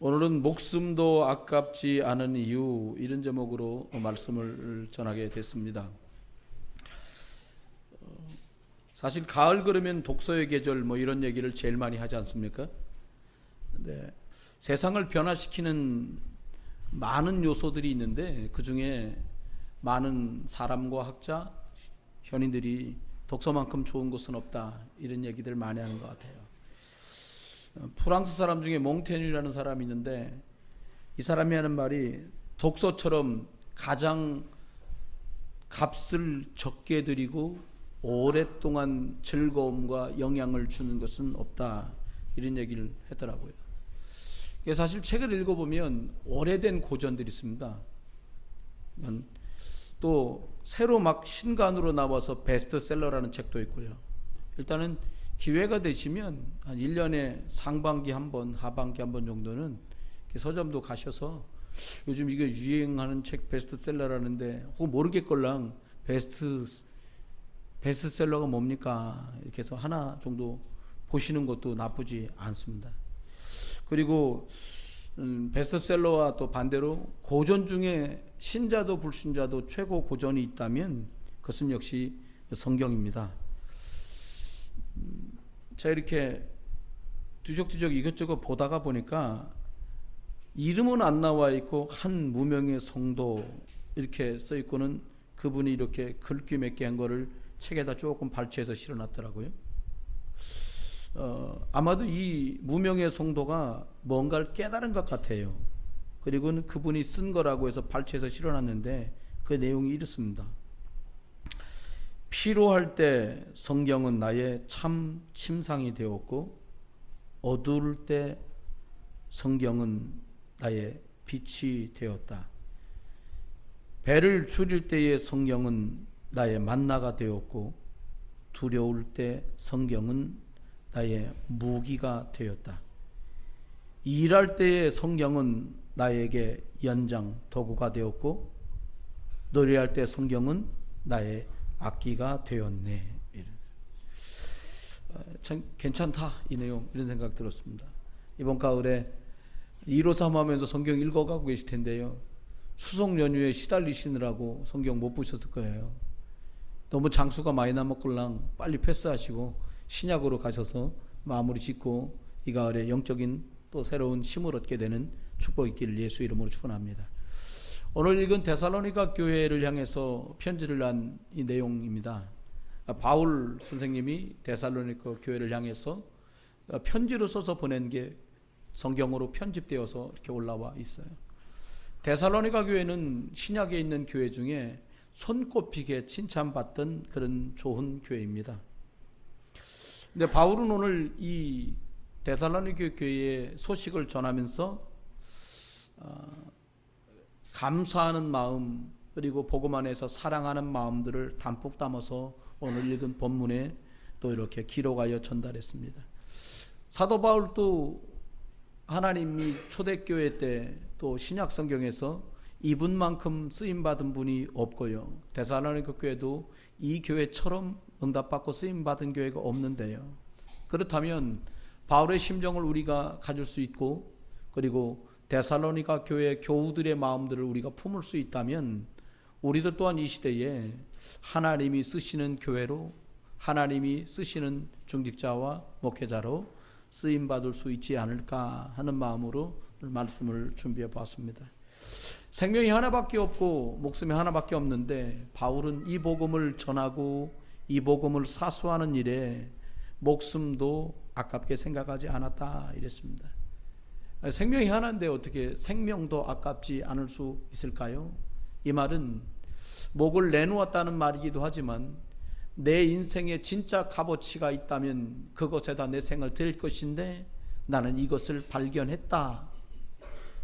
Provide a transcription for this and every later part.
오늘은 목숨도 아깝지 않은 이유, 이런 제목으로 말씀을 전하게 됐습니다. 사실 가을 그러면 독서의 계절 이런 얘기를 제일 많이 하지 않습니까? 근데 세상을 변화시키는 많은 요소들이 있는데 그 중에 많은 사람과 학자, 현인들이 독서만큼 좋은 것은 없다, 이런 얘기들 많이 하는 것 같아요. 프랑스 사람 중에 몽테뉴라는 사람이 있는데 이 사람이 하는 말이 독서처럼 가장 값을 적게 들이고 오랫동안 즐거움과 영향을 주는 것은 없다, 이런 얘기를 하더라고요. 사실 책을 읽어보면 오래된 고전들이 있습니다. 또 새로 막 신간으로 나와서 베스트셀러라는 책도 있고요. 일단은 기회가 되시면 한 1년에 상반기 한 번, 하반기 한 번 정도는 서점도 가셔서 요즘 이게 유행하는 책 베스트셀러라는데 혹 모르겠걸랑 베스트셀러가 뭡니까? 이렇게 해서 하나 정도 보시는 것도 나쁘지 않습니다. 그리고 베스트셀러와 또 반대로 고전 중에 신자도 불신자도 최고 고전이 있다면 그것은 역시 성경입니다. 제가 이렇게 뒤적뒤적 이것저것 보다가 보니까 이름은 안 나와 있고 한 무명의 성도 이렇게 써 있고는 그분이 이렇게 글귀 몇 개 한 거를 책에다 조금 발췌해서 실어놨더라고요. 아마도 이 무명의 성도가 뭔가를 깨달은 것 같아요. 그리고는 그분이 쓴 거라고 해서 발췌해서 실어놨는데 그 내용이 이렇습니다. 피로할 때 성경은 나의 참 침상이 되었고 어두울 때 성경은 나의 빛이 되었다. 배를 줄일 때의 성경은 나의 만나가 되었고 두려울 때 성경은 나의 무기가 되었다. 일할 때의 성경은 나에게 연장 도구가 되었고 노래할 때 성경은 나의 악기가 되었네. 참 괜찮다, 이 내용. 이런 생각 들었습니다. 이번 가을에 153 하면서 성경 읽어가고 계실 텐데요, 추석 연휴에 시달리시느라고 성경 못 보셨을 거예요. 너무 장수가 많이 남았걸랑 빨리 패스하시고 신약으로 가셔서 마무리 짓고 이 가을에 영적인 또 새로운 힘을 얻게 되는 축복이 있기를 예수 이름으로 축원합니다. 오늘 읽은 데살로니가 교회를 향해서 편지를 한 이 내용입니다. 바울 선생님이 데살로니가 교회를 향해서 편지로 써서 보낸 게 성경으로 편집되어서 이렇게 올라와 있어요. 데살로니가 교회는 신약에 있는 교회 중에 손꼽히게 칭찬받던 그런 좋은 교회입니다. 근데 바울은 오늘 이 데살로니가 교회의 소식을 전하면서 감사하는 마음, 그리고 복음 안에서 사랑하는 마음들을 담뿍 담아서 오늘 읽은 본문에 또 이렇게 기록하여 전달했습니다. 사도 바울도 하나님이 초대교회 때 또 신약 성경에서 이분만큼 쓰임받은 분이 없고요, 데살로니가 교회도 이 교회처럼 응답받고 쓰임받은 교회가 없는데요, 그렇다면 바울의 심정을 우리가 가질 수 있고 그리고 데살로니가 교회 교우들의 마음들을 우리가 품을 수 있다면 우리도 또한 이 시대에 하나님이 쓰시는 교회로, 하나님이 쓰시는 중직자와 목회자로 쓰임받을 수 있지 않을까 하는 마음으로 말씀을 준비해 봤습니다. 생명이 하나밖에 없고 목숨이 하나밖에 없는데 바울은 이 복음을 전하고 이 복음을 사수하는 일에 목숨도 아깝게 생각하지 않았다, 이랬습니다. 생명이 하나인데 어떻게 생명도 아깝지 않을 수 있을까요? 이 말은 목을 내놓았다는 말이기도 하지만 내 인생에 진짜 값어치가 있다면 그것에다 내 생을 드릴 것인데 나는 이것을 발견했다,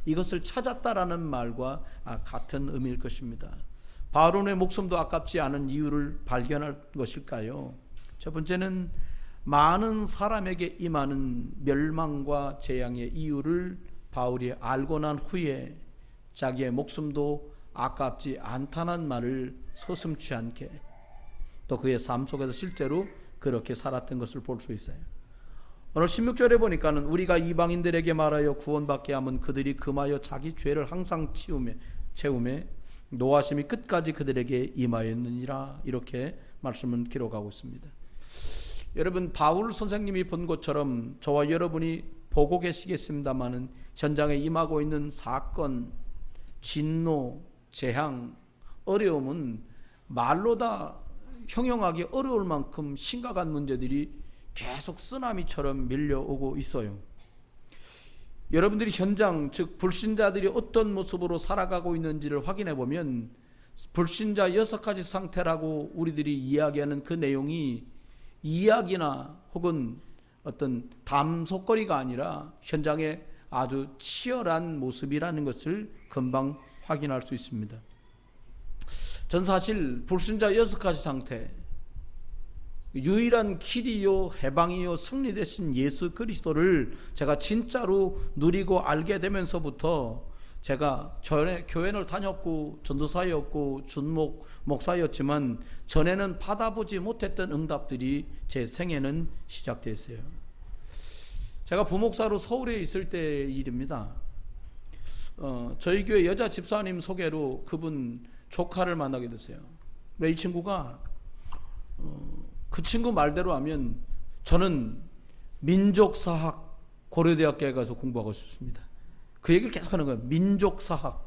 이것을 찾았다라는 말과 같은 의미일 것입니다. 바울의 목숨도 아깝지 않은 이유를 발견할 것일까요? 첫 번째는 많은 사람에게 임하는 멸망과 재앙의 이유를 바울이 알고 난 후에 자기의 목숨도 아깝지 않다는 말을 서슴지 않게 또 그의 삶 속에서 실제로 그렇게 살았던 것을 볼 수 있어요. 오늘 16절에 보니까는 우리가 이방인들에게 말하여 구원받게 하면 그들이 금하여 자기 죄를 항상 채우매 노하심이 끝까지 그들에게 임하였느니라, 이렇게 말씀을 기록하고 있습니다. 여러분, 바울 선생님이 본 것처럼 저와 여러분이 보고 계시겠습니다마는 현장에 임하고 있는 사건, 진노, 재앙, 어려움은 말로 다 형용하기 어려울 만큼 심각한 문제들이 계속 쓰나미처럼 밀려오고 있어요. 여러분들이 현장, 즉 불신자들이 어떤 모습으로 살아가고 있는지를 확인해 보면 불신자 6가지 상태라고 우리들이 이야기하는 그 내용이 이야기나 혹은 어떤 담속거리가 아니라 현장에 아주 치열한 모습이라는 것을 금방 확인할 수 있습니다. 전 사실 불신자 6가지 상태, 유일한 길이요 해방이요 승리 되신 예수 그리스도를 제가 진짜로 누리고 알게 되면서부터, 제가 전에 교회를 다녔고 전도사였고 준목 목사였지만 전에는 받아보지 못했던 응답들이 제 생애는 시작됐어요. 제가 부목사로 서울에 있을 때 일입니다. 저희 교회 여자 집사님 소개로 그분 조카를 만나게 됐어요. 이 친구가 그 친구 말대로 하면 저는 민족사학 고려대학교에 가서 공부하고 싶습니다. 그 얘기를 계속 하는 거예요. 민족사학.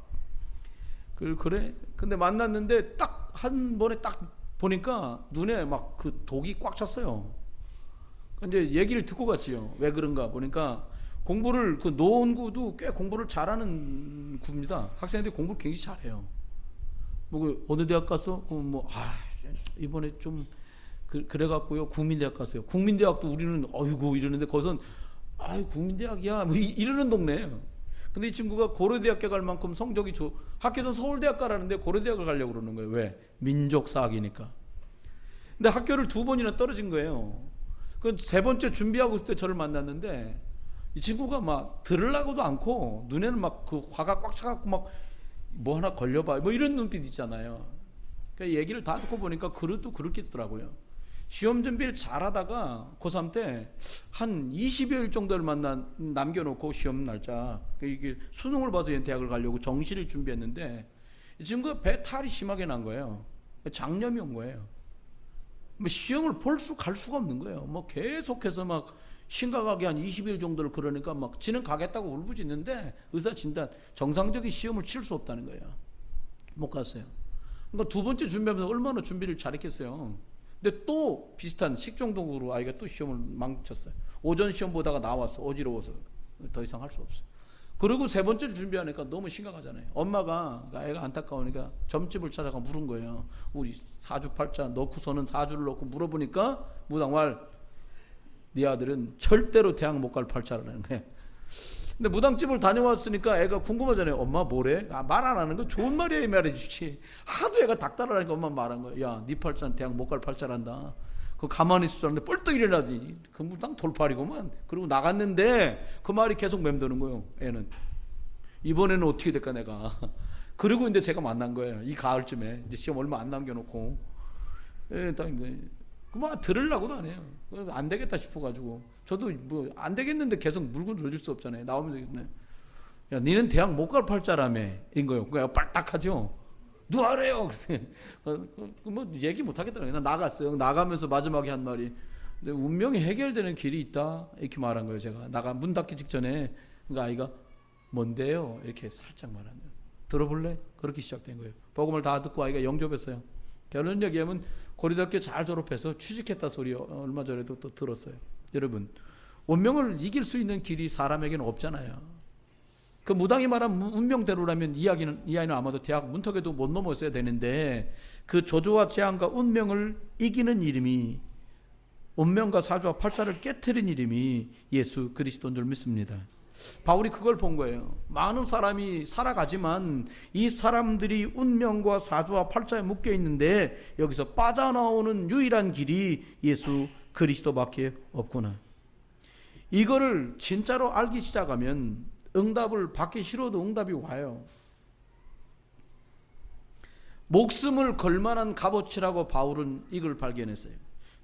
그래? 근데 만났는데 딱 한 번에 딱 보니까 눈에 막 그 독이 꽉 찼어요. 이제 얘기를 듣고 갔지요. 왜 그런가 보니까 공부를, 그 노원구도 꽤 공부를 잘하는 구입니다. 학생들이 공부를 굉장히 잘해요. 뭐 어느 대학 가서 이번에 좀 그래갖고요 국민대학 갔어요. 국민대학도 우리는 어이구 이러는데 거기선 국민대학이야 뭐 이러는 동네예요. 근데 이 친구가 고려대학교 갈 만큼 성적이 학교에서 서울대학 가라는데 고려대학을 가려고 그러는 거예요. 왜? 민족사학이니까. 근데 학교를 2번이나 떨어진 거예요. 그 3번째 준비하고 있을 때 저를 만났는데 이 친구가 막 들으려고도 않고 눈에는 막 그 화가 꽉 차갖고 막 뭐 하나 걸려봐 뭐 이런 눈빛 있잖아요. 그러니까 얘기를 다 듣고 보니까 그릇도 그렇게 있더라고요. 시험 준비를 잘하다가 고3 때 한 20여일 정도를 남겨놓고 시험 날짜, 이게 수능을 봐서 대학을 가려고 정시를 준비했는데 이 친구가 배탈이 심하게 난 거예요. 장염이 온 거예요. 뭐 시험을 갈 수가 없는 거예요. 뭐 계속해서 막 심각하게 한 20일 정도를 그러니까 막 지는 가겠다고 울부짖는데 의사 진단 정상적인 시험을 칠 수 없다는 거예요. 못 갔어요. 그러니까 2번째 준비하면서 얼마나 준비를 잘했겠어요. 근데 또 비슷한 식중독으로 아이가 또 시험을 망쳤어요. 오전 시험 보다가 나와서 어지러워서 더 이상 할 수 없어요. 그리고 3번째를 준비하니까 너무 심각하잖아요. 엄마가 애가 안타까우니까 점집을 찾아가 물은 거예요. 우리 사주팔자 넣고서는 사주를 넣고 물어보니까 무당말 네 아들은 절대로 대학 못 갈 팔자라는 거예요. 근데 무당집을 다녀왔으니까 애가 궁금하잖아요. 엄마 뭐래? 말 안 하는 거 좋은 말이야 말해주지. 하도 애가 닥달하니까 엄마 말한 거예요. 야, 네 팔자는 대학 못 갈 팔자란다. 그 가만히 있을 줄 알았는데 뻘떡 일어나더니 그 무당 돌팔이구만. 그리고 나갔는데 그 말이 계속 맴도는 거예요. 애는 이번에는 어떻게 될까 내가. 그리고 이제 제가 만난 거예요. 이 가을쯤에 이제 시험 얼마 안 남겨놓고 딱 이제 그만 들으려고도 안 해요. 안 되겠다 싶어가지고 저도 뭐 안 되겠는데 계속 물고 늘릴 수 없잖아요. 나오면서 야, 니는 대학 못 갈 팔자라며 인 거예요. 그러니까 빨딱하죠. 누가래요? 뭐 얘기 못 하겠더라고요. 나 나갔어요. 나가면서 마지막에 한 말이 근데 운명이 해결되는 길이 있다 이렇게 말한 거예요. 제가 문 닫기 직전에. 그러니까 아이가 뭔데요? 이렇게 살짝 말하면 들어볼래? 그렇게 시작된 거예요. 복음을 다 듣고 아이가 영접했어요. 결론 얘기하면 고려대학교 잘 졸업해서 취직했다 소리 얼마 전에도 또 들었어요. 여러분, 운명을 이길 수 있는 길이 사람에게는 없잖아요. 그 무당이 말한 운명대로라면 이 아이는 아마도 대학 문턱에도 못 넘었어야 되는데 그 조조와 재앙과 운명을 이기는 이름이, 운명과 사주와 팔자를 깨트린 이름이 예수 그리스도인 줄 믿습니다. 바울이 그걸 본 거예요. 많은 사람이 살아가지만 이 사람들이 운명과 사주와 팔자에 묶여 있는데 여기서 빠져나오는 유일한 길이 예수 그리스도밖에 없구나. 이거를 진짜로 알기 시작하면 응답을 받기 싫어도 응답이 와요. 목숨을 걸 만한 값어치라고 바울은 이걸 발견했어요.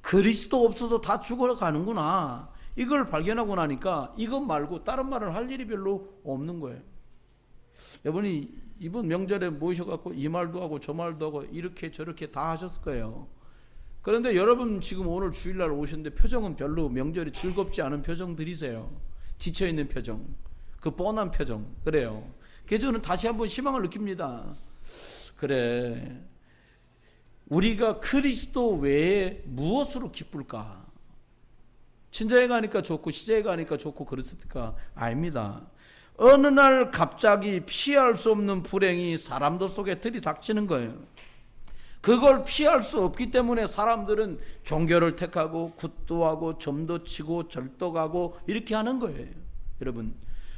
그리스도 없어서 다 죽어가는구나. 이걸 발견하고 나니까 이것 말고 다른 말을 할 일이 별로 없는 거예요. 여러분이 이번 명절에 모이셔갖고 이 말도 하고 저 말도 하고 이렇게 저렇게 다 하셨을 거예요. 그런데 여러분 지금 오늘 주일날 오셨는데 표정은 별로 명절이 즐겁지 않은 표정들이세요. 지쳐있는 표정, 그 뻔한 표정. 그래요. 그래서 저는 다시 한번 희망을 느낍니다. 그래, 우리가 그리스도 외에 무엇으로 기쁠까? 친정에 가니까 좋고 시댁에 가니까 좋고 그렇습니까? 아닙니다. 어느 날 갑자기 피할 수 없는 불행이 사람들 속에 들이닥치는 거예요. 그걸 피할 수 없기 때문에 사람들은 종교를 택하고 굿도 하고 점도 치고 절도 가고 이렇게 하는 거예요. 여러분,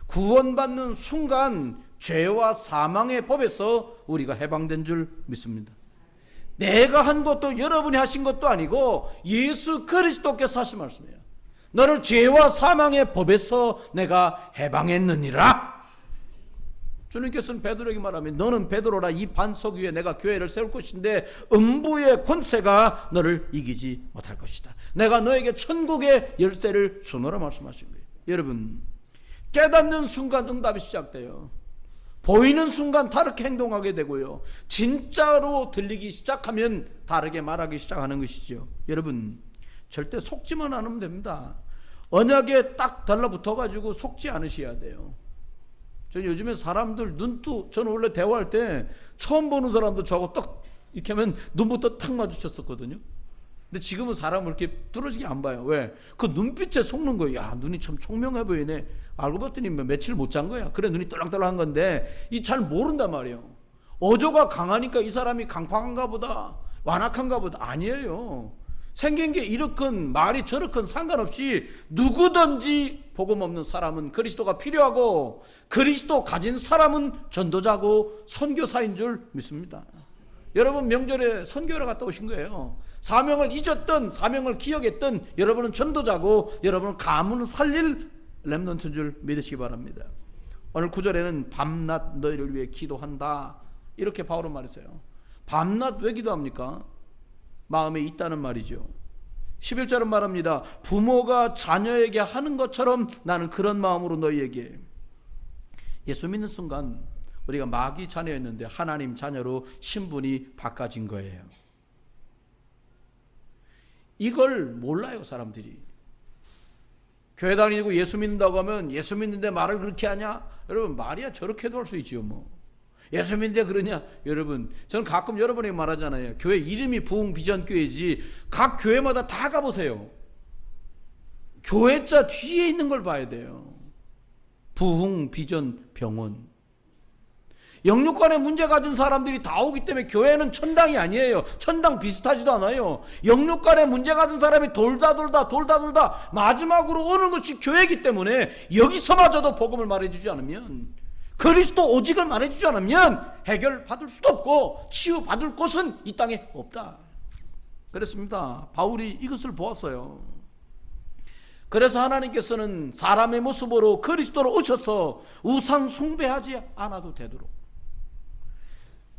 구원받는 순간 죄와 사망의 법에서 우리가 해방된 줄 믿습니다. 내가 한 것도 여러분이 하신 것도 아니고 예수 그리스도께서 하신 말씀이에요. 너를 죄와 사망의 법에서 내가 해방했느니라. 주님께서는 베드로에게 말하면 너는 베드로라, 이 반석 위에 내가 교회를 세울 것인데 음부의 권세가 너를 이기지 못할 것이다. 내가 너에게 천국의 열쇠를 주노라 말씀하신 거예요. 여러분, 깨닫는 순간 응답이 시작돼요. 보이는 순간 다르게 행동하게 되고요. 진짜로 들리기 시작하면 다르게 말하기 시작하는 것이죠. 여러분, 절대 속지만 않으면 됩니다. 언약에 딱 달라붙어가지고 속지 않으셔야 돼요. 저는 요즘에 사람들 눈도, 저는 원래 대화할 때 처음 보는 사람도 저하고 딱 이렇게 하면 눈부터 탁 마주쳤었거든요. 근데 지금은 사람을 이렇게 뚫어지게 안 봐요. 왜? 그 눈빛에 속는 거예요. 야, 눈이 참 총명해 보이네. 알고 봤더니 며칠 못 잔 거야. 그래, 눈이 똘랑똘랑한 건데 이 잘 모른단 말이에요. 어조가 강하니까 이 사람이 강팍한가 보다, 완악한가 보다. 아니에요. 생긴 게 이렇건 말이 저렇건 상관없이 누구든지 복음 없는 사람은 그리스도가 필요하고 그리스도 가진 사람은 전도자고 선교사인 줄 믿습니다. 여러분 명절에 선교를 갔다 오신 거예요. 사명을 잊었던 사명을 기억했던 여러분은 전도자고 여러분은 가문을 살릴 렘넌트인 줄 믿으시기 바랍니다. 오늘 9절에는 밤낮 너희를 위해 기도한다 이렇게 바울은 말했어요. 밤낮 왜 기도합니까? 마음에 있다는 말이죠. 11절은 말합니다. 부모가 자녀에게 하는 것처럼 나는 그런 마음으로 너희에게. 예수 믿는 순간 우리가 마귀 자녀였는데 하나님 자녀로 신분이 바꿔진 거예요. 이걸 몰라요 사람들이. 교회 다니고 예수 믿는다고 하면 예수 믿는데 말을 그렇게 하냐? 여러분 말이야 저렇게도 할 수 있지요 뭐. 예수 믿는데 그러냐? 여러분 저는 가끔 여러분에게 말하잖아요. 교회 이름이 부흥비전교회지 각 교회마다 다 가보세요. 교회자 뒤에 있는 걸 봐야 돼요. 부흥비전병원. 영육간에 문제 가진 사람들이 다 오기 때문에 교회는 천당이 아니에요. 천당 비슷하지도 않아요. 영육간에 문제 가진 사람이 돌다 마지막으로 오는 것이 교회이기 때문에 여기서마저도 복음을 말해주지 않으면, 그리스도 오직을 말해주지 않으면 해결받을 수도 없고 치유받을 곳은 이 땅에 없다. 그렇습니다. 바울이 이것을 보았어요. 그래서 하나님께서는 사람의 모습으로 그리스도로 오셔서 우상 숭배하지 않아도 되도록,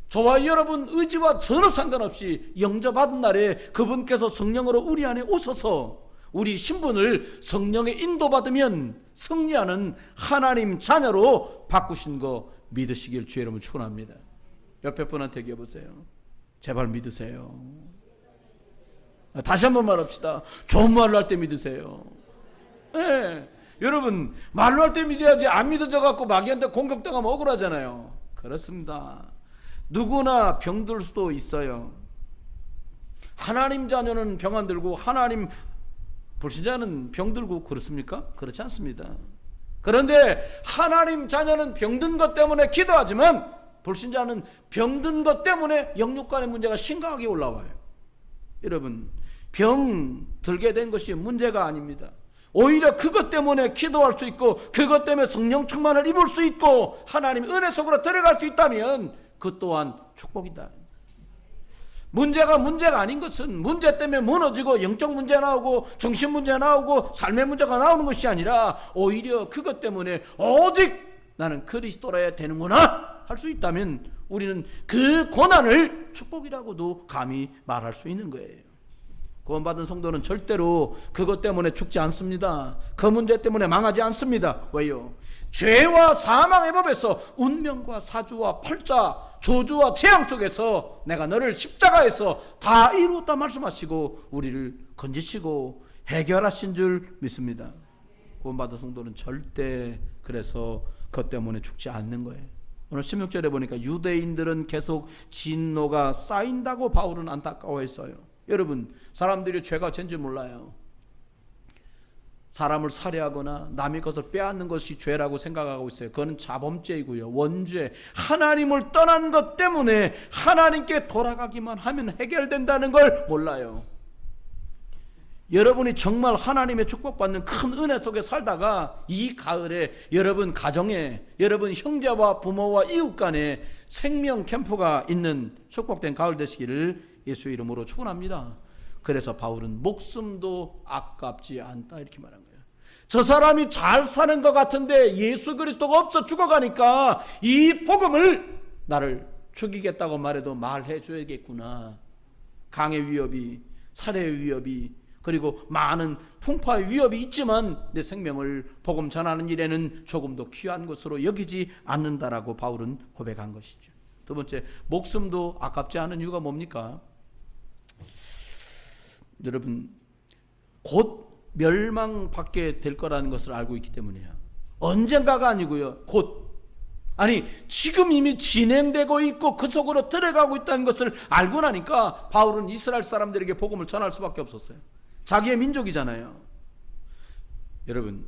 저와 여러분 의지와 전혀 상관없이 영접받은 날에 그분께서 성령으로 우리 안에 오셔서 우리 신분을 성령에 인도받으면 승리하는 하나님 자녀로 바꾸신 거 믿으시길 주의 이름으로 축원합니다. 옆에 분한테 얘기해보세요. 제발 믿으세요. 다시 한번 말합시다. 좋은 말로 할 때 믿으세요. 네. 여러분 말로 할 때 믿어야지. 안 믿어져 갖고 마귀한테 공격당하면 억울하잖아요. 그렇습니다. 누구나 병들 수도 있어요. 하나님 자녀는 병 안 들고 하나님 불신자는 병들고 그렇습니까? 그렇지 않습니다. 그런데 하나님 자녀는 병든 것 때문에 기도하지만 불신자는 병든 것 때문에 영육간의 문제가 심각하게 올라와요. 여러분 병 들게 된 것이 문제가 아닙니다. 오히려 그것 때문에 기도할 수 있고 그것 때문에 성령 충만을 입을 수 있고 하나님 은혜 속으로 들어갈 수 있다면 그 또한 축복이다. 문제가 아닌 것은 문제 때문에 무너지고 영적 문제 나오고 정신 문제 나오고 삶의 문제가 나오는 것이 아니라 오히려 그것 때문에 오직 나는 그리스도라야 되는구나 할 수 있다면 우리는 그 고난을 축복이라고도 감히 말할 수 있는 거예요. 구원받은 성도는 절대로 그것 때문에 죽지 않습니다. 그 문제 때문에 망하지 않습니다. 왜요? 죄와 사망의 법에서 운명과 사주와 팔자, 조주와 재앙 속에서 내가 너를 십자가에서 다 이루었다 말씀하시고 우리를 건지시고 해결하신 줄 믿습니다. 구원받은 성도는 절대 그래서 그것 때문에 죽지 않는 거예요. 오늘 16절에 보니까 유대인들은 계속 진노가 쌓인다고 바울은 안타까워했어요. 여러분, 사람들이 죄가 죄인지 몰라요. 사람을 살해하거나 남의 것을 빼앗는 것이 죄라고 생각하고 있어요. 그건 자범죄이고요, 원죄. 하나님을 떠난 것 때문에 하나님께 돌아가기만 하면 해결된다는 걸 몰라요. 여러분이 정말 하나님의 축복받는 큰 은혜 속에 살다가 이 가을에 여러분 가정에, 여러분 형제와 부모와 이웃 간에 생명 캠프가 있는 축복된 가을 되시기를 예수 이름으로 축원합니다. 그래서 바울은 목숨도 아깝지 않다 이렇게 말한 거예요. 저 사람이 잘 사는 것 같은데 예수 그리스도가 없어 죽어가니까 이 복음을 나를 죽이겠다고 말해도 말해 줘야겠구나. 강의 위협이, 살해의 위협이, 그리고 많은 풍파의 위협이 있지만 내 생명을 복음 전하는 일에는 조금 더 귀한 것으로 여기지 않는다라고 바울은 고백한 것이죠. 두 번째, 목숨도 아깝지 않은 이유가 뭡니까? 여러분, 곧 멸망받게 될 거라는 것을 알고 있기 때문이에요. 언젠가가 아니고요, 곧. 아니, 지금 이미 진행되고 있고 그 속으로 들어가고 있다는 것을 알고 나니까 바울은 이스라엘 사람들에게 복음을 전할 수밖에 없었어요. 자기의 민족이잖아요. 여러분,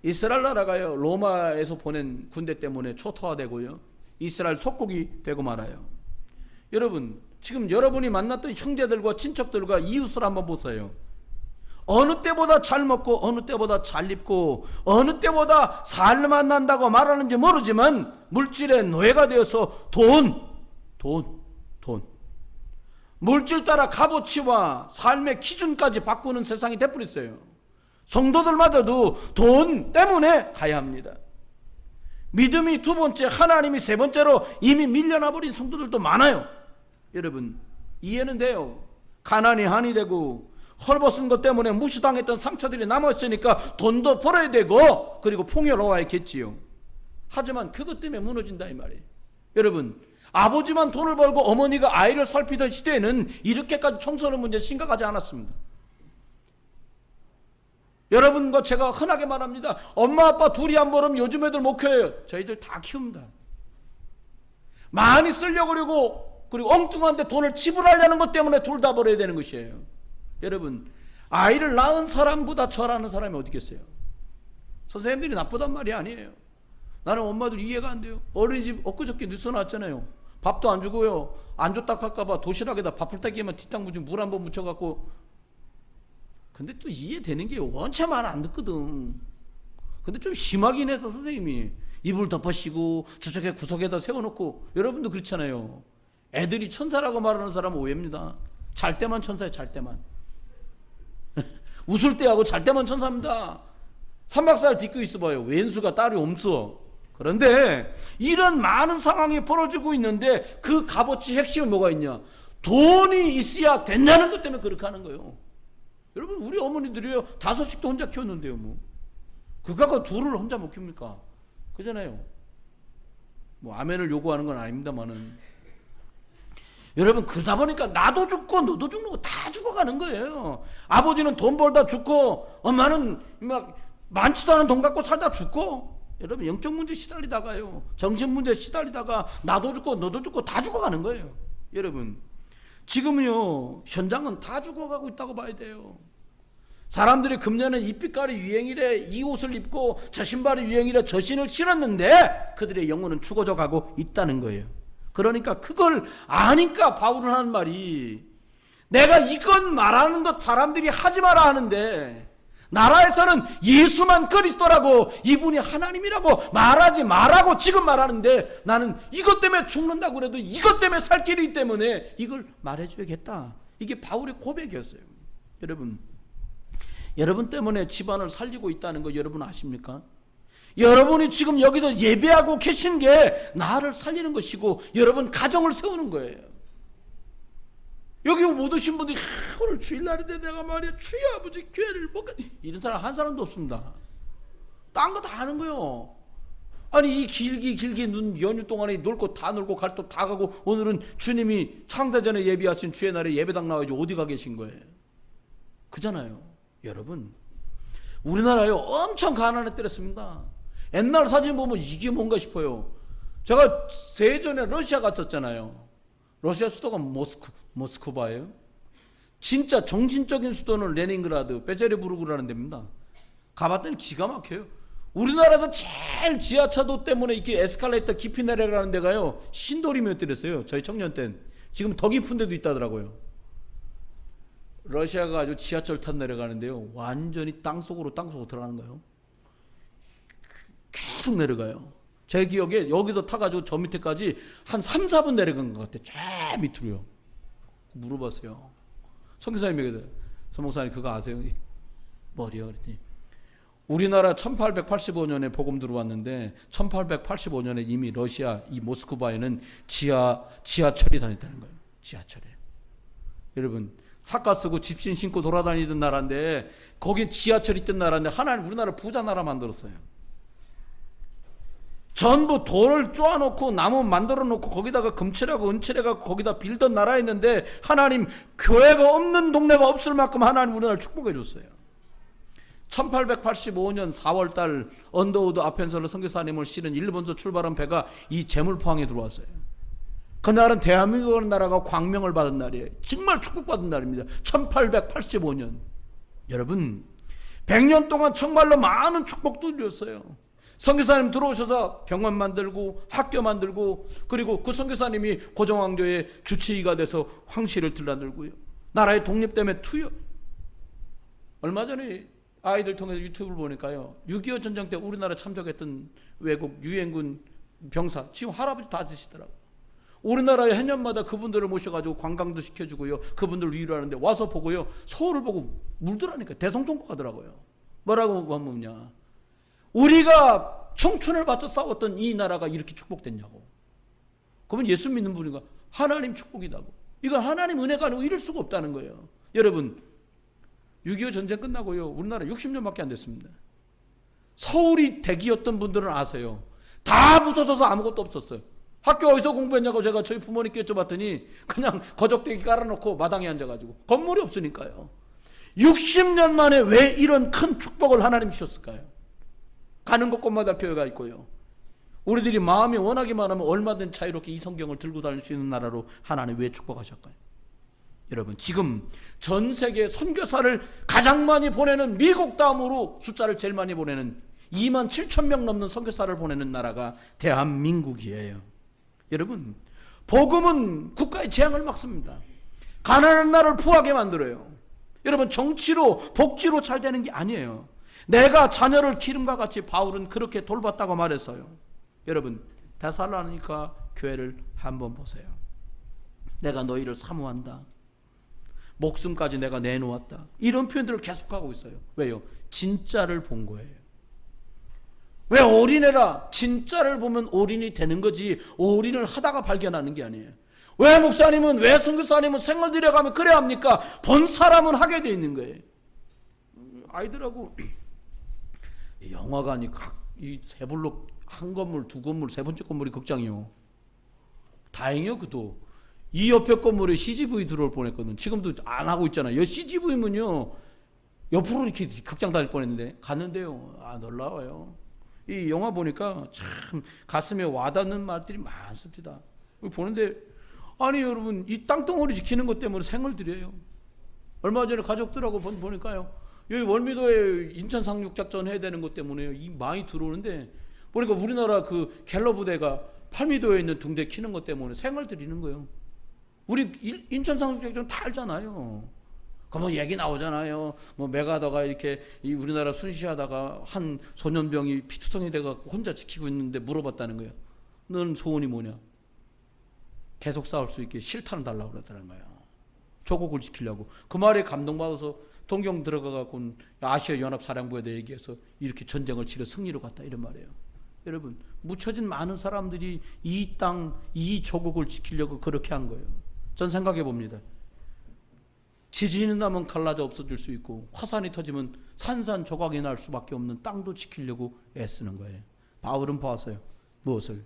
이스라엘 나라가요, 로마에서 보낸 군대 때문에 초토화되고요, 이스라엘 속국이 되고 말아요. 여러분, 지금 여러분이 만났던 형제들과 친척들과 이웃을 한번 보세요. 어느 때보다 잘 먹고 어느 때보다 잘 입고 어느 때보다 잘 만난다고 말하는지 모르지만 물질의 노예가 되어서 돈 물질 따라 값어치와 삶의 기준까지 바꾸는 세상이 돼버렸어요. 성도들마저도 돈 때문에 가야 합니다. 믿음이 두 번째, 하나님이 세 번째로 이미 밀려나 버린 성도들도 많아요. 여러분, 이해는 돼요. 가난이 한이 되고 헐벗은 것 때문에 무시당했던 상처들이 남아있으니까 돈도 벌어야 되고 그리고 풍요로워야겠지요. 하지만 그것 때문에 무너진다 이 말이에요. 여러분, 아버지만 돈을 벌고 어머니가 아이를 살피던 시대에는 이렇게까지 청소년 문제 심각하지 않았습니다. 여러분과 제가 흔하게 말합니다. 엄마 아빠 둘이 안 벌으면 요즘 애들 못 키워요. 저희들 다 키웁니다. 많이 쓰려고 그리고 엉뚱한데 돈을 지불하려는 것 때문에 둘 다 벌어야 되는 것이에요. 여러분, 아이를 낳은 사람보다 절하는 사람이 어디 있겠어요? 선생님들이 나쁘단 말이 아니에요. 나는 엄마들 이해가 안 돼요. 어린이집 엊그저께 뉴스 나왔잖아요. 밥도 안 주고요, 안 줬다 할까봐 도시락에다 밥풀떼기에만 뒤탕무지 물 한 번 묻혀갖고. 근데 또 이해되는 게 원체 말 안 듣거든. 근데 좀 심하긴 해서 선생님이 이불 덮어씌고 저쪽에 구석에다 세워놓고. 여러분도 그렇잖아요. 애들이 천사라고 말하는 사람은 오해입니다. 잘 때만 천사예요. 잘 때만. 웃을 때하고 잘 때만 천사입니다. 3박 4일 딛고 있어봐요. 왼수가 딸이 없어. 그런데 이런 많은 상황이 벌어지고 있는데 그 값어치 핵심은 뭐가 있냐? 돈이 있어야 된다는 것 때문에 그렇게 하는 거예요. 여러분, 우리 어머니들이요, 5씩도 혼자 키웠는데요, 뭐. 그거가 둘을 혼자 못 키웁니까? 그잖아요. 뭐 아멘을 요구하는 건 아닙니다만은. 여러분, 그러다 보니까 나도 죽고 너도 죽는 거 다 죽어가는 거예요. 아버지는 돈 벌다 죽고 엄마는 막 많지도 않은 돈 갖고 살다 죽고. 여러분, 영적 문제 시달리다가요, 정신 문제 시달리다가 나도 죽고 너도 죽고 다 죽어가는 거예요. 여러분, 지금은요, 현장은 다 죽어가고 있다고 봐야 돼요. 사람들이 금년은 이 빛깔이 유행이래, 이 옷을 입고 저 신발이 유행이래, 저 신을 신었는데 그들의 영혼은 죽어져 가고 있다는 거예요. 그러니까 그걸 아니까 바울은 하는 말이, 내가 이건 말하는 것 사람들이 하지 마라 하는데 나라에서는 예수만 그리스도라고, 이분이 하나님이라고 말하지 말라고 지금 말하는데 나는 이것 때문에 죽는다고 그래도 이것 때문에 살 길이기 때문에 이걸 말해줘야겠다. 이게 바울의 고백이었어요. 여러분 때문에 집안을 살리고 있다는 거 여러분 아십니까? 여러분이 지금 여기서 예배하고 계신 게 나를 살리는 것이고 여러분 가정을 세우는 거예요. 여기 못 오신 분들이 오늘 주일날인데 내가 말이야 주의 아버지 교회를 못 가. 이런 사람 한 사람도 없습니다. 딴 거 다 하는 거요. 아니 이 길게 눈 연휴 동안에 놀 거 다 놀고 갈 거 다 가고 오늘은 주님이 창세전에 예비하신 주의 날에 예배당 나와야지 어디 가 계신 거예요. 그잖아요. 여러분 우리나라요 엄청 가난에 때렸습니다. 옛날 사진 보면 이게 뭔가 싶어요. 제가 세전에 러시아 갔었잖아요. 러시아 수도가 모스크바예요. 진짜 정신적인 수도는 레닌그라드, 베제르부르크라는 데입니다. 가봤더니 기가 막혀요. 우리나라에서 제일 지하차도 때문에 이렇게 에스컬레이터 깊이 내려가는 데가요 신도리 몇 대랬어요. 저희 청년 때는. 지금 더 깊은 데도 있다더라고요. 러시아가 아주 지하철 타고 내려가는데요 완전히 땅속으로 들어가는 거예요. 계속 내려가요. 제 기억에 여기서 타가지고 저 밑에까지 한 3, 4분 내려간 것 같아요. 쫙 밑으로요. 물어봤어요. 선교사님에게 선목사님 그거 아세요? 뭐래요? 그랬더니 우리나라 1885년에 복음 들어왔는데 1885년에 이미 러시아 이 모스크바에는 지하철이 다녔다는 거예요. 지하철에. 여러분 사카 쓰고 집신 신고 돌아다니던 나라인데 거긴 지하철이 있던 나라인데 하나님 우리나라 부자 나라 만들었어요. 전부 돌을 쪼아놓고 나무 만들어 놓고 거기다가 금칠하고 은칠해가 거기다 빌던 나라였는데 하나님 교회가 없는 동네가 없을 만큼 하나님 우리나라를 축복해 줬어요. 1885년 4월달 언더우드 아펜설러 선교사님을 실은 일본서 출발한 배가 이 제물포항에 들어왔어요. 그날은 대한민국이라는 나라가 광명을 받은 날이에요. 정말 축복받은 날입니다. 1885년. 여러분 100년 동안 정말로 많은 축복도 누렸어요. 선교사님 들어오셔서 병원 만들고 학교 만들고 그리고 그 선교사님이 고종황조의 주치의가 돼서 황실을 들라들고요. 나라의 독립 때문에 투여. 얼마 전에 아이들 통해서 유튜브를 보니까요. 6.25 전쟁 때 우리나라 참전했던 외국 유엔군 병사 지금 할아버지 다 드시더라고요. 우리나라에 해년마다 그분들을 모셔가지고 관광도 시켜주고요. 그분들 위로하는데 와서 보고요. 서울을 보고 물더라니까. 대성통곡 하더라고요. 뭐라고 하면요. 우리가 청춘을 바쳐 싸웠던 이 나라가 이렇게 축복됐냐고. 그러면 예수 믿는 분인가? 하나님 축복이다고. 이건 하나님 은혜가 아니고 이럴 수가 없다는 거예요. 여러분 6.25 전쟁 끝나고요. 우리나라 60년밖에 안 됐습니다. 서울이 대기였던 분들은 아세요. 다 부서져서 아무것도 없었어요. 학교 어디서 공부했냐고 제가 저희 부모님께 여쭤봤더니 그냥 거적대기 깔아놓고 마당에 앉아가지고 건물이 없으니까요. 60년 만에 왜 이런 큰 축복을 하나님 주셨을까요? 가는 곳곳마다 교회가 있고요. 우리들이 마음이 원하기만 하면 얼마든 자유롭게 이 성경을 들고 다닐 수 있는 나라로 하나님 왜 축복하셨을까요? 여러분 지금 전 세계 선교사를 가장 많이 보내는 미국 다음으로 숫자를 제일 많이 보내는 2만 7천 명 넘는 선교사를 보내는 나라가 대한민국이에요. 여러분 복음은 국가의 재앙을 막습니다. 가난한 나라를 부하게 만들어요. 여러분 정치로 복지로 잘 되는 게 아니에요. 내가 자녀를 기름과 같이 바울은 그렇게 돌봤다고 말했어요. 여러분 데살로니가 교회를 한번 보세요. 내가 너희를 사모한다. 목숨까지 내가 내놓았다. 이런 표현들을 계속하고 있어요. 왜요? 진짜를 본 거예요. 왜 올인해라? 진짜를 보면 올인이 되는 거지 올인을 하다가 발견하는 게 아니에요. 왜 목사님은 왜 선교사님은 생을 들여가면 그래야 합니까? 본 사람은 하게 돼 있는 거예요. 아이들하고 영화관이 이 세 블록 한 건물 두 건물 세 번째 건물이 극장이요. 다행이요. 그도 이 옆에 건물에 CGV 들어올 뻔했거든. 지금도 안 하고 있잖아요. CGV면요 옆으로 이렇게 극장 다닐 뻔했는데 갔는데요. 아 놀라워요. 이 영화 보니까 참 가슴에 와닿는 말들이 많습니다. 보는데 아니 여러분 이 땅덩어리 지키는 것 때문에 생을 들여요. 얼마 전에 가족들하고 보니까요. 여기 월미도에 인천 상륙작전 해야 되는 것 때문에요. 이 많이 들어오는데 보니까 우리나라 그 갤러 부대가 팔미도에 있는 등대 키는 것 때문에 생을 들이는 거예요. 우리 인천 상륙작전 다 알잖아요. 그러면 얘기 나오잖아요. 뭐 메가더가 이렇게 이 우리나라 순시하다가 한 소년병이 피투성이 돼갖고 혼자 지키고 있는데 물어봤다는 거예요. 너는 소원이 뭐냐? 계속 싸울 수 있게 실탄을 달라고 그러더라는 거예요. 조국을 지키려고. 그 말에 감동받아서 동경 들어가갖고 아시아 연합사령부에다 얘기해서 이렇게 전쟁을 치러 승리로 갔다 이런 말이에요. 여러분 묻혀진 많은 사람들이 이 땅, 이 조국을 지키려고 그렇게 한 거예요. 전 생각해 봅니다. 지진이 나면 갈라져 없어질 수 있고 화산이 터지면 산산조각이 날 수밖에 없는 땅도 지키려고 애쓰는 거예요. 바울은 보았어요. 무엇을?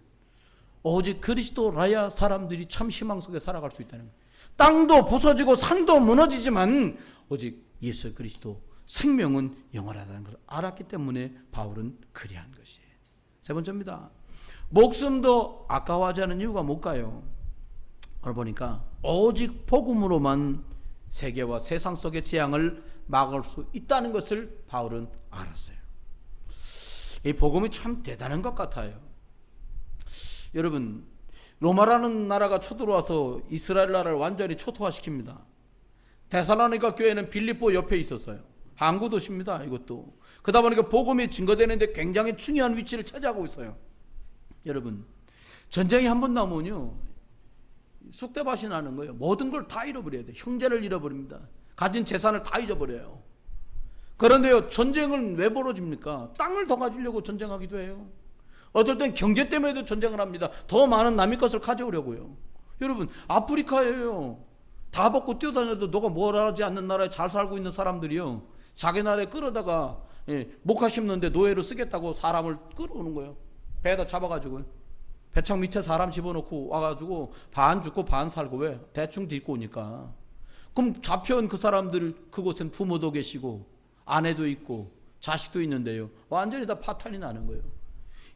오직 그리스도라야 사람들이 참 희망 속에 살아갈 수 있다는 거예요. 땅도 부서지고 산도 무너지지만 오직 예수 그리스도 생명은 영원하다는 것을 알았기 때문에 바울은 그리한 것이에요. 세 번째입니다. 목숨도 아까워하지 않은 이유가 뭘까요? 오늘 보니까 오직 복음으로만 세계와 세상 속의 재앙을 막을 수 있다는 것을 바울은 알았어요. 이 복음이 참 대단한 것 같아요. 여러분, 로마라는 나라가 쳐들어와서 이스라엘 나라를 완전히 초토화시킵니다. 데살로니가 교회는 빌립보 옆에 있었어요. 항구 도시입니다. 이것도. 그러다 보니까 복음이 증거되는데 굉장히 중요한 위치를 차지하고 있어요. 여러분, 전쟁이 한 번 나면요 쑥대밭이 나는 거예요. 모든 걸 다 잃어버려야 돼요. 형제를 잃어버립니다. 가진 재산을 다 잊어버려요. 그런데요, 전쟁은 왜 벌어집니까? 땅을 더 가지려고 전쟁하기도 해요. 어떨 땐 경제 때문에도 전쟁을 합니다. 더 많은 남의 것을 가져오려고요. 여러분, 아프리카예요. 다 벗고 뛰어다녀도 너가 뭘 하지 않는 나라에 잘 살고 있는 사람들이요, 자기 나라에 끌어다가 목화 심는데 노예로 쓰겠다고 사람을 끌어오는 거예요. 배에다 잡아가지고요. 배창 밑에 사람 집어넣고 와가지고 반 죽고 반 살고. 왜? 대충 딛고 오니까. 그럼 잡혀온 그 사람들 그곳엔 부모도 계시고 아내도 있고 자식도 있는데요, 완전히 다 파탄이 나는 거예요.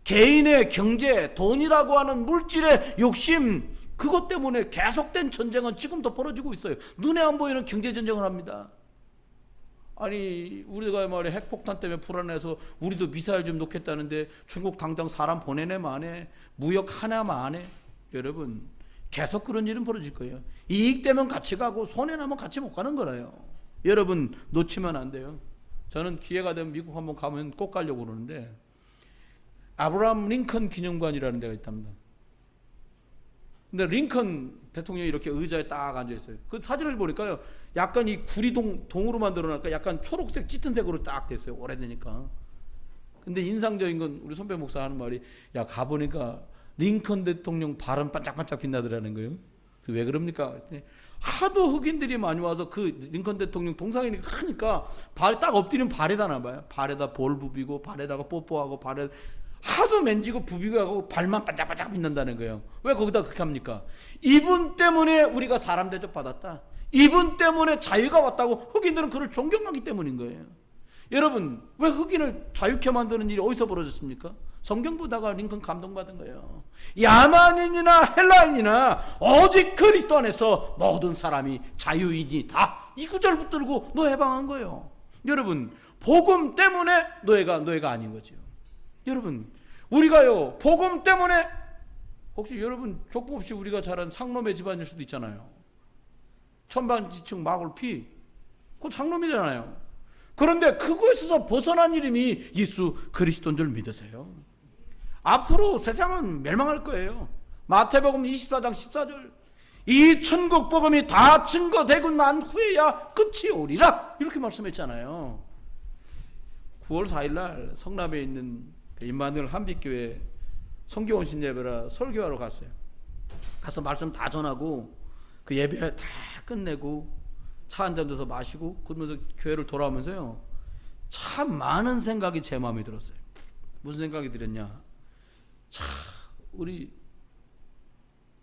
개인의 경제, 돈이라고 하는 물질의 욕심, 그것 때문에 계속된 전쟁은 지금도 벌어지고 있어요. 눈에 안 보이는 경제 전쟁을 합니다. 아니, 우리가 말해 핵폭탄 때문에 불안해서 우리도 미사일 좀 놓겠다는데 중국 당장 사람 보내네 마네, 무역 하나 마네. 여러분, 계속 그런 일은 벌어질 거예요. 이익되면 같이 가고 손해나면 같이 못 가는 거라요. 여러분, 놓치면 안 돼요. 저는 기회가 되면 미국 한번 가면 꼭 가려고 그러는데 아브라함 링컨 기념관이라는 데가 있답니다. 근데 링컨 대통령이 이렇게 의자에 딱 앉아 있어요. 그 사진을 보니까요, 약간 이 구리동으로 만들어놨까 약간 초록색 짙은 색으로 딱 됐어요. 오래되니까. 근데 인상적인 건 우리 손배 목사 하는 말이, 야, 가보니까 링컨 대통령 발은 반짝반짝 빛나더라는 거예요. 왜 그럽니까? 하도 흑인들이 많이 와서 그 링컨 대통령 동상이니까 크니까 발 딱 엎드리면 발에다 놔봐요. 발에다 볼 부비고 발에다가 뽀뽀하고 발에 하도 맨지고 부비고 하고 발만 반짝반짝 빛난다는 거예요. 왜 거기다 그렇게 합니까? 이분 때문에 우리가 사람 대접 받았다. 이분 때문에 자유가 왔다고 흑인들은 그를 존경하기 때문인 거예요. 여러분, 왜 흑인을 자유케 만드는 일이 어디서 벌어졌습니까? 성경 보다가 링컨 감동받은 거예요. 야만인이나 헬라인이나 오직 그리스도 안에서 모든 사람이 자유인이다. 이 구절을 붙들고 노예 해방한 거예요. 여러분, 복음 때문에 노예가 아닌 거죠. 여러분, 우리가요, 복음 때문에, 혹시 여러분 족보 없이 우리가 자란 상놈의 집안일 수도 있잖아요. 천반지층 마골피, 그건 상놈이잖아요. 그런데 그것에서 벗어난 이름이 예수 그리스도인 줄 믿으세요. 앞으로 세상은 멸망할 거예요. 마태복음 24장 14절, 이 천국 복음이 다 증거되고 난 후에야 끝이 오리라, 이렇게 말씀했잖아요. 9월 4일날 성남에 있는 임마누엘 한빛교회 성교원신 예배라 설교하러 갔어요. 가서 말씀 다 전하고 그 예배 다 끝내고 차 한잔 줘서 마시고 그러면서 교회를 돌아오면서요, 참 많은 생각이 제 마음에 들었어요. 무슨 생각이 들었냐? 참 우리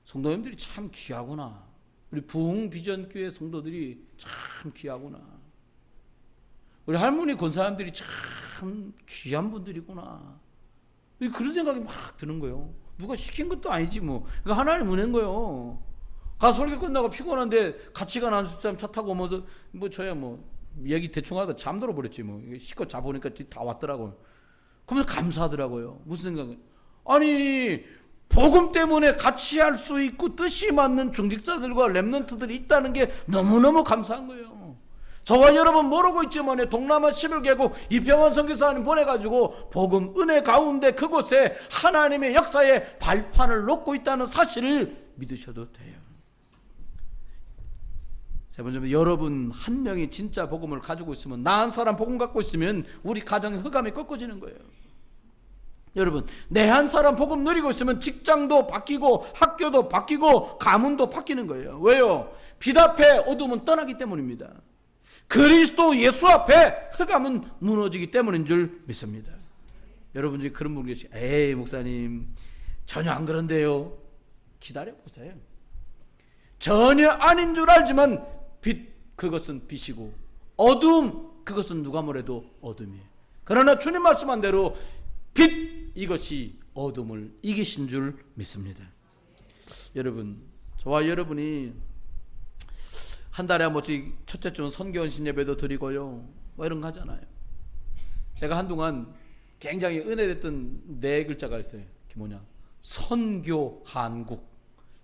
성도님들이 참 귀하구나. 우리 부흥비전교회 성도들이 참 귀하구나. 우리 할머니 권사님들이 참 귀한 분들이구나. 그런 생각이 막 드는 거예요. 누가 시킨 것도 아니지 뭐. 그러니까 하나님 은혜인 거예요. 가서 설교 끝나고 피곤한데 같이 간 한 13 차 타고 오면서 뭐 저야 뭐 얘기 대충 하다 잠들어 버렸지 뭐. 실컷 자보니까 다 왔더라고요. 그러면서 감사하더라고요. 무슨 생각이? 아니, 복음 때문에 같이 할 수 있고 뜻이 맞는 중직자들과 렘넌트들이 있다는 게 너무너무 감사한 거예요. 저와 여러분 모르고 있지만 동남아 11개국 이평원 선교사님 보내가지고 복음 은혜 가운데 그곳에 하나님의 역사에 발판을 놓고 있다는 사실을 믿으셔도 돼요. 세 번째는, 여러분 한 명이 진짜 복음을 가지고 있으면, 나 한 사람 복음 갖고 있으면 우리 가정의 흑암이 꺾어지는 거예요. 여러분, 내 한 사람 복음 누리고 있으면 직장도 바뀌고 학교도 바뀌고 가문도 바뀌는 거예요. 왜요? 빛 앞에 어둠은 떠나기 때문입니다. 그리스도 예수 앞에 흑암은 무너지기 때문인 줄 믿습니다. 여러분 중에 그런 분 계시, 에이 목사님 전혀 안 그런데요. 기다려보세요. 전혀 아닌 줄 알지만 빛, 그것은 빛이고 어둠, 그것은 누가 뭐래도 어둠이에요. 그러나 주님 말씀한 대로 빛, 이것이 어둠을 이기신 줄 믿습니다. 여러분, 저와 여러분이 한 달에 한 번씩 첫째 주는 선교헌신 예배도 드리고요, 뭐 이런 거 하잖아요. 제가 한동안 굉장히 은혜됐던 네 글자가 있어요. 그게 뭐냐? 선교 한국.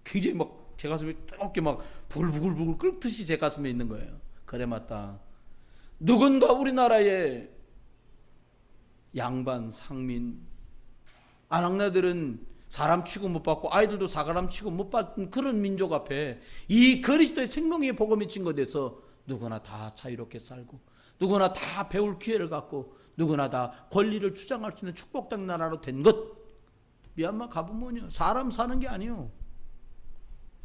굉장히 막 제 가슴이 뜨겁게 막 부글부글 끓듯이 제 가슴에 있는 거예요. 그래 맞다. 누군가 우리나라의 양반, 상민, 아낙네들은 사람 취급 못 받고 아이들도 사람 취급 못 받는 그런 민족 앞에 이 그리스도의 생명의 복음이 증거돼서 누구나 다 자유롭게 살고 누구나 다 배울 기회를 갖고 누구나 다 권리를 주장할 수 있는 축복된 나라로 된 것. 미얀마 가보면요, 사람 사는 게 아니에요.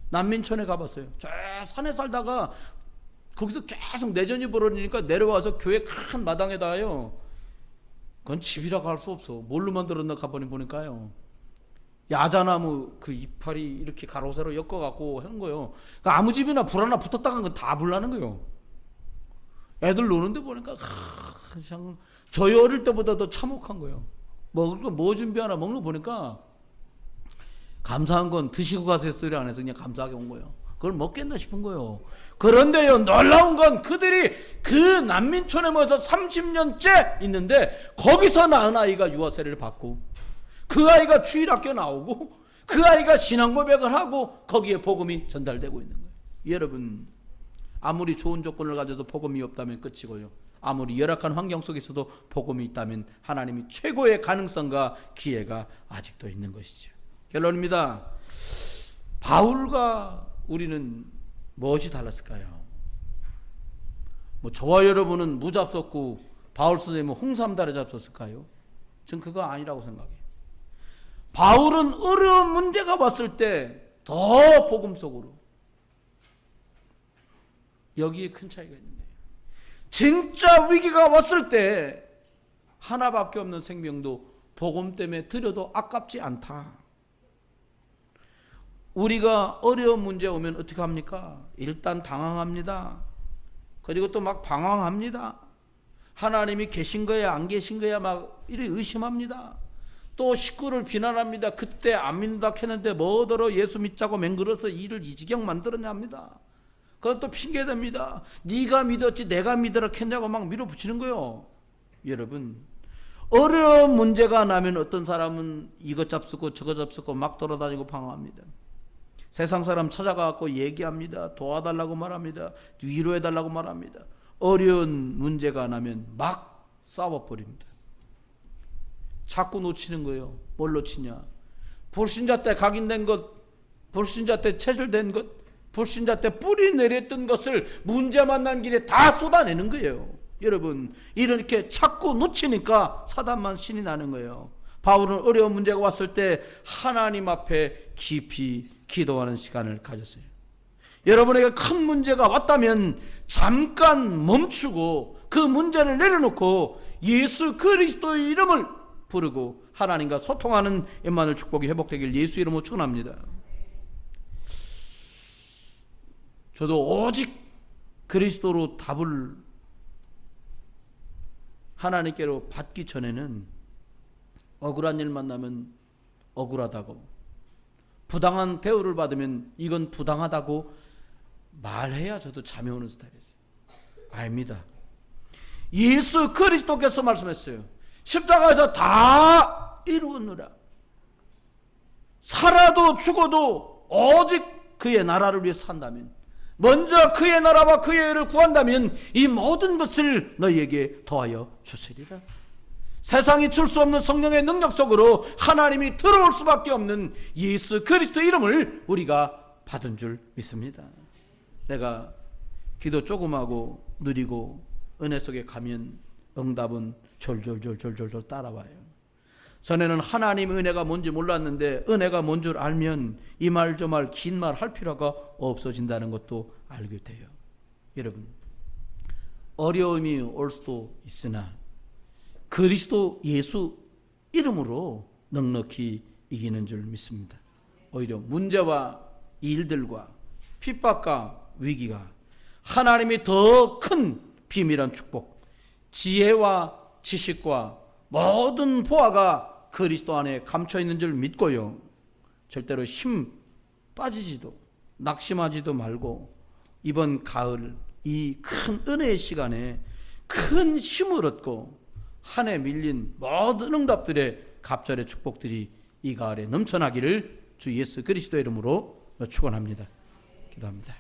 난민촌에 가봤어요. 저 산에 살다가 거기서 계속 내전이 벌어지니까 내려와서 교회 큰 마당에다가요, 그건 집이라고 할 수 없어. 뭘로 만들었나 가보니 보니까요, 야자나무 그 이파리 이렇게 가로 세로 엮어갖고 하는 거예요. 그러니까 아무 집이나 불 하나 붙었다간 건 다 불나는 거예요. 애들 노는데 보니까 그냥 저희 어릴 때보다 더 참혹한 거예요. 먹을 거 뭐 준비하나 먹는 거 보니까 감사한 건 드시고 가세요 소리 안 해서 그냥 감사하게 온 거예요. 그걸 먹겠나 싶은 거예요. 그런데요, 놀라운 건 그들이 그 난민촌에 모여서 30년째 있는데 거기서 낳은 아이가 유아세례를 받고 그 아이가 주일학교 나오고 그 아이가 신앙 고백을 하고 거기에 복음이 전달되고 있는 거예요. 여러분, 아무리 좋은 조건을 가져도 복음이 없다면 끝이고요, 아무리 열악한 환경 속에서도 복음이 있다면 하나님이 최고의 가능성과 기회가 아직도 있는 것이죠. 결론입니다. 바울과 우리는 무엇이 달랐을까요? 뭐 저와 여러분은 무 잡섰고 바울 선생님은 홍삼다리 잡섰을까요? 전 그거 아니라고 생각해요. 바울은 어려운 문제가 왔을 때 더 복음 속으로, 여기에 큰 차이가 있는 거예요. 진짜 위기가 왔을 때 하나밖에 없는 생명도 복음 때문에 드려도 아깝지 않다. 우리가 어려운 문제 오면 어떻게 합니까? 일단 당황합니다. 그리고 또 막 방황합니다. 하나님이 계신 거야 안 계신 거야 막 이래 의심합니다. 또 식구를 비난합니다. 그때 안 믿는다 했는데 뭐더러 예수 믿자고 맹글어서 일을 이 지경 만들었냐 합니다. 그건 또 핑계됩니다. 네가 믿었지 내가 믿으라 했냐고 막 밀어붙이는 거예요. 여러분, 어려운 문제가 나면 어떤 사람은 이것 잡수고 저것 잡수고 막 돌아다니고 방황합니다. 세상 사람 찾아가고 얘기합니다. 도와달라고 말합니다. 위로해달라고 말합니다. 어려운 문제가 나면 막 싸워버립니다. 자꾸 놓치는 거예요. 뭘 놓치냐? 불신자 때 각인된 것, 불신자 때 체질된 것, 불신자 때 뿌리 내렸던 것을 문제 만난 길에 다 쏟아내는 거예요. 여러분, 이렇게 자꾸 놓치니까 사단만 신이 나는 거예요. 바울은 어려운 문제가 왔을 때 하나님 앞에 깊이 기도하는 시간을 가졌어요. 여러분에게 큰 문제가 왔다면 잠깐 멈추고 그 문제를 내려놓고 예수 그리스도의 이름을 부르고 하나님과 소통하는 임마누엘 축복이 회복되길 예수 이름으로 축원합니다. 저도 오직 그리스도로 답을 하나님께로 받기 전에는 억울한 일 만나면 억울하다고, 부당한 대우를 받으면 이건 부당하다고 말해야 저도 잠이 오는 스타일이었어요. 아닙니다. 예수 그리스도께서 말씀했어요. 십자가에서 다 이루었노라. 살아도 죽어도 오직 그의 나라를 위해 산다면, 먼저 그의 나라와 그의 의를 구한다면 이 모든 것을 너희에게 더하여 주시리라. 세상이 줄 수 없는 성령의 능력 속으로 하나님이 들어올 수밖에 없는 예수 그리스도 이름을 우리가 받은 줄 믿습니다. 내가 기도 조금 하고 느리고 은혜 속에 가면 응답은 졸졸 따라와요. 전에는 하나님의 은혜가 뭔지 몰랐는데 은혜가 뭔 줄 알면 이 말 저 말 긴 말 할 필요가 없어진다는 것도 알게 돼요. 여러분, 어려움이 올 수도 있으나 그리스도 예수 이름으로 넉넉히 이기는 줄 믿습니다. 오히려 문제와 일들과 핍박과 위기가 하나님이 더 큰 비밀한 축복, 지혜와 지식과 모든 보화가 그리스도 안에 감춰 있는 줄 믿고요. 절대로 힘 빠지지도 낙심하지도 말고 이번 가을 이 큰 은혜의 시간에 큰 힘을 얻고 한 해 밀린 모든 응답들의 갑절의 축복들이 이 가을에 넘쳐나기를 주 예수 그리스도의 이름으로 축원합니다. 기도합니다.